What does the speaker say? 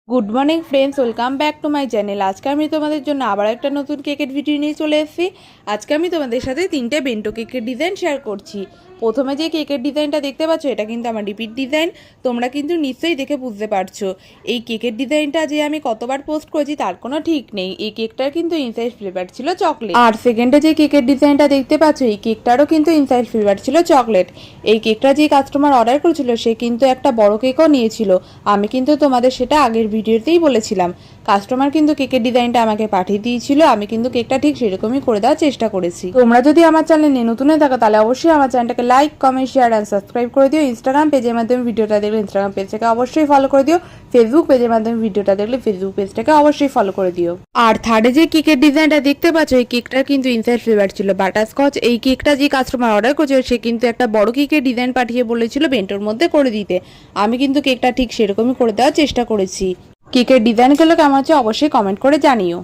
Good morning friends, welcome back to my channel. আজকে আমি তোমাদের জন্য আবার একটা নতুন কেকের ভিডিও নিয়ে চলে এসেছি। আজকে আমি তোমাদের সাথে 3টে বেন্টো কেকের ডিজাইন শেয়ার করছি। প্রথমে যে কেকের ডিজাইনটা দেখতে পাচ্ছ, এটা কিন্তু আমার রিপিট ডিজাইন। তোমরা কিন্তু নিশ্চয়ই দেখে বুঝতে পারছো এই কেকের ডিজাইনটা যে আমি কতবার পোস্ট করেছি তার কোনো ঠিক নেই। এই কেকটার কিন্তু ইনসাইড ফ্লেভার ছিল চকলেট। আর সেকেন্ডে যে কেকের ডিজাইনটা দেখতে পাচ্ছ, এই কেকটারও কিন্তু ইনসাইড ফ্লেভার ছিল চকলেট। এই কেকটা যে কাস্টমার অর্ডার করেছিল সে কিন্তু একটা বড় কেকও নিয়েছিল। আমি কিন্তু তোমাদের সেটা আগের ভিডিওতেই বলেছিলাম। কাস্টমার কিন্তু কেকের ডিজাইনটা আমাকে পাঠিয়ে দিয়েছিল, আমি কিন্তু কেকটা ঠিক সেরকমই করে দেওয়ার চেষ্টা করেছি। তোমরা যদি আমার চ্যানেলে নতুন হয়ে থাকো তাহলে অবশ্যই আমার চ্যানেলটাকে like, comment, share and subscribe করে দিও। ইনস্টাগ্রাম পেজের মাধ্যমে ভিডিওটা দেখলে ইনস্টাগ্রাম পেজটাকে অবশ্যই ফলো করে দিও। ফেসবুক পেজের মাধ্যমে ভিডিওটা দেখলে ফেসবুক পেজটাকে অবশ্যই ফলো করে দিও। আর থার্ডে যে কেকের ডিজাইনটা দেখতে পাচ্ছ, এই কেকটার কিন্তু ইনসাইড ফ্লেভার ছিল বাটারস্কচ। এই কেকটা যে কাস্টমার অর্ডার করেছিল সে কিন্তু একটা বড় কেকের ডিজাইন পাঠিয়ে বলেছিল বেন্টোর মধ্যে করে দিতে। আমি কিন্তু কেকটা ঠিক সেরকমই করে দেওয়ার চেষ্টা করেছি। কেকের ডিজাইনগুলো কেমন হচ্ছে অবশ্যই কমেন্ট করে জানিও।